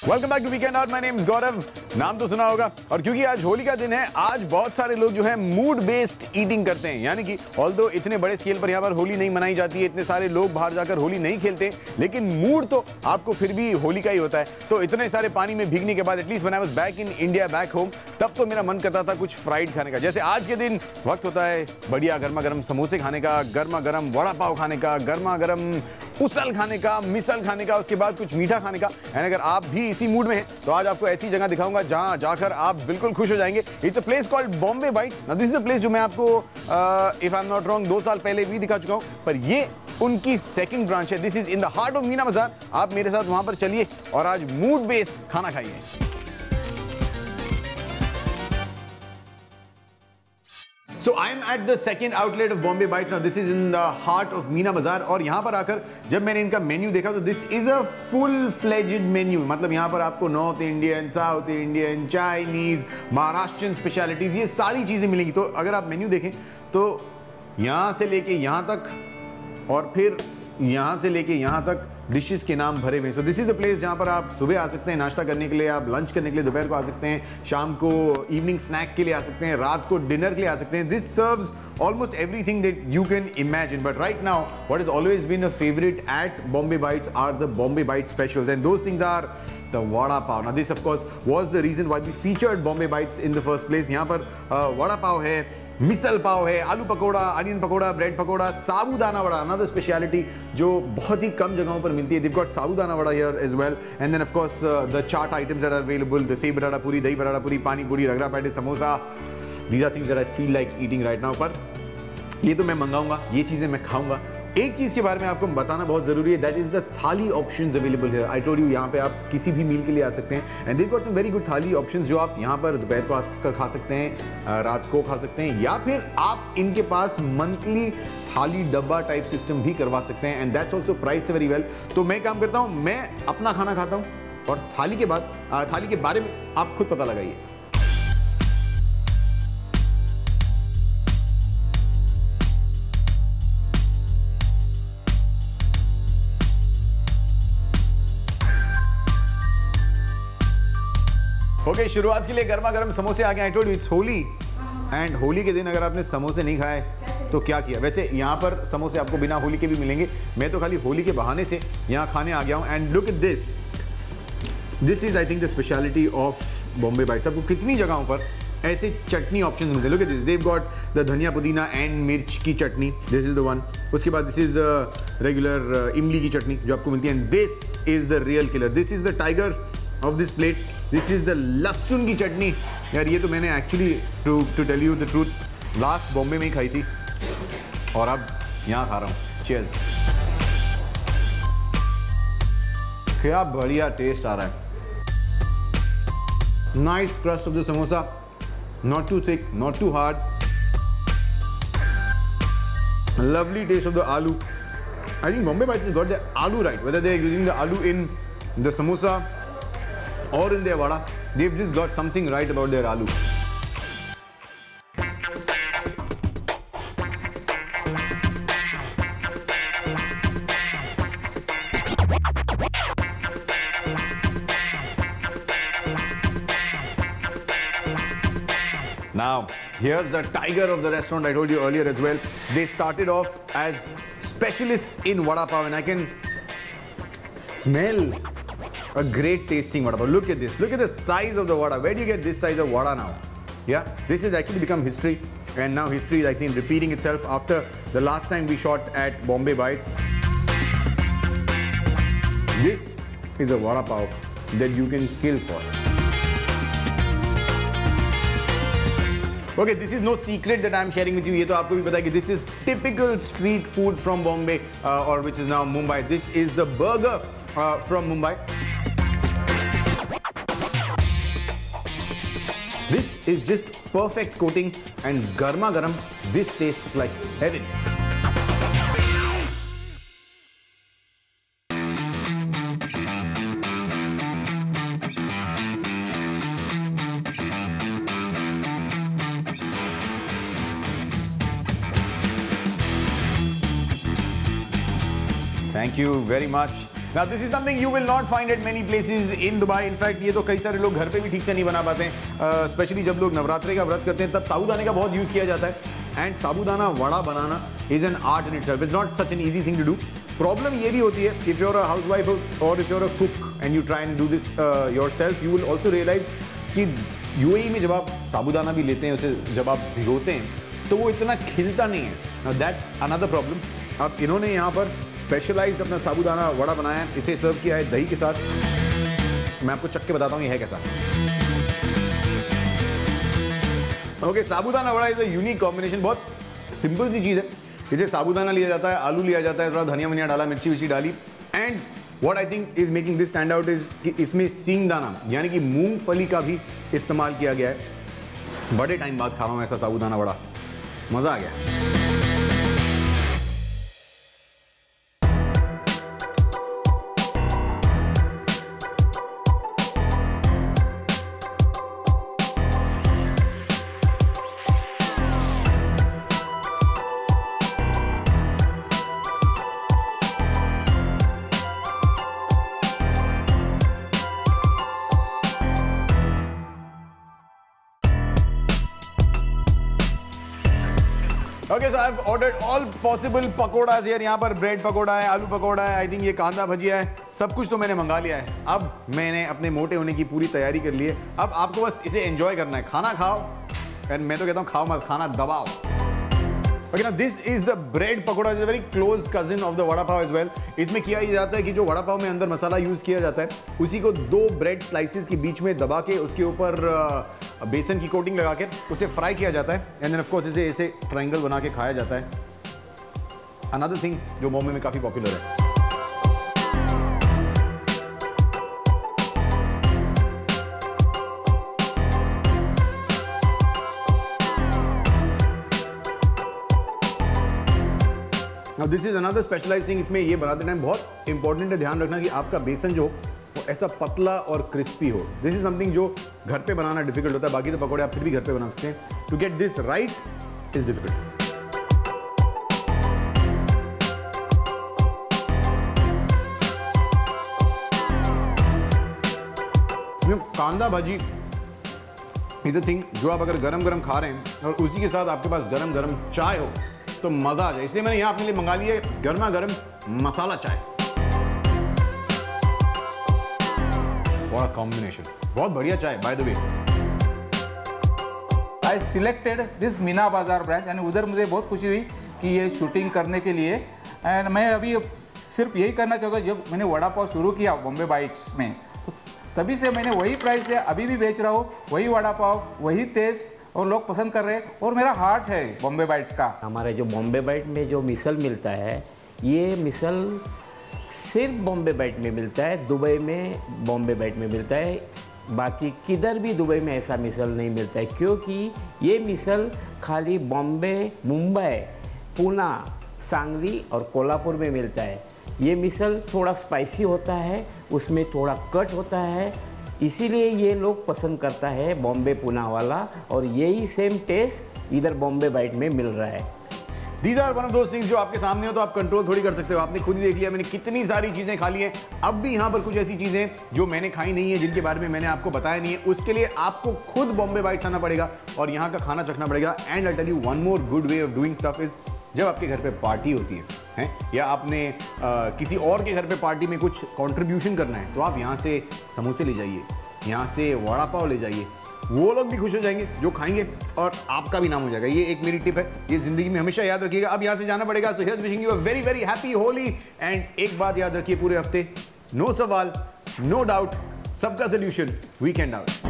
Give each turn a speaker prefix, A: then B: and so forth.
A: Welcome back to weekend out. My name is Gaurav. नाम तो सुना होगा। और क्योंकि आज होली का दिन है, आज बहुत सारे लोग जो है मूड बेस्ड ईटिंग करते हैं। यानी कि ऑल्दो इतने बड़े स्केल पर यहाँ पर होली नहीं मनाई जाती है, इतने सारे लोग बाहर जाकर होली नहीं खेलते, लेकिन मूड तो आपको फिर भी होली का ही होता है। तो इतने सारे पानी में भीगने के बाद at least when I was back in India back home, तब तो मेरा मन करता था कुछ फ्राइड खाने का। जैसे आज के दिन वक्त होता है बढ़िया गर्मा गर्म समोसे खाने का, गर्मा गर्म वड़ा पाव खाने का, गर्मा गर्म उसल खाने का, मिसल खाने का, उसके बाद कुछ मीठा खाने का। एंड अगर आप भी इसी मूड में हैं तो आज आपको ऐसी जगह दिखाऊंगा जहां जाकर आप बिल्कुल खुश हो जाएंगे। It's a place called Bombay bytes. Now this is a place जो मैं आपको if I am not wrong 2 साल पहले भी दिखा चुका हूं, पर ये उनकी सेकंड ब्रांच है। This is in the heart of Meena बाजार। आप मेरे साथ वहां पर चलिए और आज मूड बेस्ड खाना खाइए। So I am at the second outlet of Bombay Bites. Now this is in the heart of Meena Bazaar. और यहाँ पर आकर जब मैंने इनका मेन्यू देखा तो this is a full-fledged menu. मतलब यहाँ पर आपको north Indian, south Indian, Chinese, Maharashtrian specialities, ये सारी चीजें मिलेंगी। तो अगर आप मेन्यू देखें तो यहाँ से लेके यहाँ तक और फिर यहाँ से लेके यहाँ तक डिशेस के नाम भरे हुए हैं। So this is the place जहाँ पर आप सुबह आ सकते हैं नाश्ता करने के लिए, आप लंच करने के लिए दोपहर को आ सकते हैं, शाम को इवनिंग स्नैक के लिए आ सकते हैं, रात को डिनर के लिए आ सकते हैं। This serves almost everything that you can imagine. But right now, what has always been a favorite at Bombay Bites are the Bombay Bites specials, and those things are the vada pav. Now this of course was the reason why we featured Bombay Bites in the first place. यहाँ पर vada pav है, मिसल पाव है, आलू pakora, onion pakora, bread pakora, साबूदाना vada, another speciality जो बहुत ही कम जगहों पर मिलती है. They've got sabudana vada here as well, and then of course the chaat items that are available, the sev batata puri, dahi batata puri, pani puri, ragda patty, samosa. These are things that I feel like eating right now. पर ये तो मैं मंगाऊंगा, ये चीजें मैं खाऊंगा. एक चीज के बारे में आपको बताना बहुत जरूरी है, दैट इज द थाली options available here. I told you यहाँ पे आप किसी भी मील के लिए आ सकते हैं, and they got some very good thali options जो आप यहाँ पर दोपहर को आकर खा सकते हैं, रात को खा सकते हैं, या फिर आप इनके पास मंथली थाली डब्बा टाइप सिस्टम भी करवा सकते हैं, and that's also priced very well. तो मैं काम करता हूँ, मैं अपना खाना खाता हूँ और थाली के बाद थाली के बारे में आप खुद पता लगाइए. ओके, शुरुआत के लिए गर्मा गर्म समोसे आ गए. I told you it's Holi, and Holi के दिन अगर आपने समोसे नहीं खाए तो क्या किया. वैसे यहाँ पर समोसे आपको बिना होली के भी मिलेंगे, मैं तो खाली होली के बहाने से यहाँ खाने आ गया हूँ. And look at this, this is I think the speciality of Bombay Bites. आपको कितनी जगहों पर ऐसे चटनी ऑप्शन मिलते हैं. Look at this, they got the dhania pudina and mirch की chutney, this is the one. उसके बाद दिस इज द रेगुलर इमली की चटनी जो आपको मिलती है, and this is the real killer, this is the tiger of this plate, this is the lahsun की चटनी. यार ये तो मैंने actually to tell you the truth last Bombay में ही खाई थी और अब यहाँ खा रहा हूँ. चीयर्स. क्या बढ़िया टेस्ट आ रहा है. Nice crust of the samosa, not too thick, not too hard. Lovely taste of the aloo. I think Bombay Bites has got the aloo right. Whether they're using the aloo in the samosa or in their vada, they've just got something right about their aloo. Now, here's the tiger of the restaurant I told you earlier as well. They started off as specialists in vada pav, and I can smell a great tasting vada pav. Look at this. Look at the size of the vada. Where do you get this size of vada now? Yeah, this has actually become history, and now history is, I think, repeating itself after the last time we shot at Bombay Bites. This is a vada pav that you can kill for. Okay, this is no secret that I'm sharing with you. ये तो आपको भी पता है कि this is typical street food from Bombay, or which is now Mumbai. This is the burger from Mumbai. This is just perfect coating and garma garam. This tastes like heaven. Thank you very much. Now this is something you will not find at many places in Dubai. In fact ये तो कई सारे लोग घर पे भी ठीक से नहीं बना पाते हैं, स्पेशली जब लोग नवरात्रि का व्रत करते हैं तब साबूदाने का बहुत यूज़ किया जाता है। एंड साबूदाना वड़ा बनाना is an art in itself, it's not such an easy thing to do. Problem ये भी होती है, if you are a housewife और if you are a cook and you try and do this yourself, you will also realise कि UAE में जब आप साबूदाना भी लेते हैं उसे जब आप भिगोते हैं तो वो इतना खिलता नहीं है। That's another problem. अब इन्होंने यहाँ पर स्पेशलाइज्ड अपना साबूदाना वड़ा बनाया है, इसे सर्व किया है दही के साथ। मैं आपको चख के बताता हूँ ये है कैसा। Okay, sabudana vada is a unique combination. बहुत सिंपल सी चीज़ है, इसे साबूदाना लिया जाता है, आलू लिया जाता है, थोड़ा धनिया वनिया डाला, मिर्ची विर्ची डाली, and what I think is making this stand out is कि इसमें सींगदाना यानी कि मूंगफली का भी इस्तेमाल किया गया है। बड़े टाइम बाद खा रहा हूँ ऐसा साबूदाना वड़ा, मज़ा आ गया। Okay so I have ordered all possible pakoras यार। यहाँ पर ब्रेड पकोड़ा है, आलू पकोड़ा है, आई थिंक ये कांदा भजिया है, सब कुछ तो मैंने मंगा लिया है। अब मैंने अपने मोटे होने की पूरी तैयारी कर ली है। अब आपको बस इसे एंजॉय करना है, खाना खाओ, एंड मैं तो कहता हूँ खाओ मत, खाना दबाओ। ओके ना, this is the bread pakora, is a very close cousin of the vada pav as well. इसमें किया ही जाता है कि जो वड़ा पाव में अंदर मसाला यूज किया जाता है उसी को दो ब्रेड स्लाइसेस के बीच में दबा के उसके ऊपर बेसन की कोटिंग लगा के उसे फ्राई किया जाता है, एंड देन ऑफ कोर्स इसे ऐसे ट्रायंगल बना के खाया जाता है। अनदर थिंग जो बॉम्बे में काफी पॉपुलर है। Now this is another specialized thing। इसमें ये बनाते टाइम बहुत इंपॉर्टेंट है ध्यान रखना कि आपका बेसन जो वो ऐसा पतला और क्रिस्पी हो। दिस इज समथिंग जो घर पे बनाना डिफिकल्ट होता है, बाकी तो पकौड़े आप फिर भी घर पे बना सकते हैं। To get this right is difficult. Kanda bhaji is a thing जो आप अगर गरम गरम खा रहे हैं और उसी के साथ आपके पास गरम गरम चाय हो तो मजा आ जाए, इसलिए मैंने यहाँ अपने लिए मंगा लिया है गर्मा गर्म मसाला चाय। What a combination, बहुत बढ़िया चाय by the way.
B: I selected this Meena बाजार ब्रांच, यानी उधर मुझे बहुत खुशी हुई कि ये शूटिंग करने के लिए। एंड मैं अभी सिर्फ यही करना चाहता हूँ, जब मैंने वड़ा पाव शुरू किया बॉम्बे बाइट्स में तो तभी से मैंने वही प्राइस दिया, अभी भी बेच रहा हूँ वही वड़ा पाव, वही टेस्ट, और लोग पसंद कर रहे हैं, और मेरा हार्ट है बॉम्बे बाइट्स का।
C: हमारे जो बॉम्बे बाइट में जो मिसल मिलता है, ये मिसल सिर्फ बॉम्बे बाइट में मिलता है, दुबई में बॉम्बे बाइट में मिलता है, बाकी किधर भी दुबई में ऐसा मिसल नहीं मिलता है, क्योंकि ये मिसल खाली बॉम्बे, मुंबई, पुणे, सांगली और कोल्हापुर में मिलता है। ये मिसल थोड़ा स्पाइसी होता है, उसमें थोड़ा कट होता है, इसीलिए ये लोग पसंद करता है बॉम्बे पुणे वाला, और यही सेम टेस्ट इधर बॉम्बे बाइट में मिल रहा है।
A: These are one of those things जो आपके सामने हो तो आप कंट्रोल थोड़ी कर सकते हो। आपने खुद ही देख लिया मैंने कितनी सारी चीजें खा ली हैं। अब भी यहाँ पर कुछ ऐसी चीजें जो मैंने खाई नहीं है, जिनके बारे में मैंने आपको बताया नहीं है, उसके लिए आपको खुद बॉम्बे बाइट्स आना पड़ेगा और यहाँ का खाना चखना पड़ेगा। And I tell you one more good way of doing stuff is, जब आपके घर पे पार्टी होती है या आपने किसी और के घर पे पार्टी में कुछ कंट्रीब्यूशन करना है, तो आप यहाँ से समोसे ले जाइए, यहाँ से वड़ा पाव ले जाइए, वो लोग भी खुश हो जाएंगे जो खाएंगे और आपका भी नाम हो जाएगा। ये एक मेरी टिप है, ये जिंदगी में हमेशा याद रखिएगा। अब यहाँ से जाना पड़ेगा, so here's wishing you a very very happy Holi. एंड एक बात याद रखिए पूरे हफ्ते, नो सवाल नो डाउट, सबका सोल्यूशन वीकेंड आउट।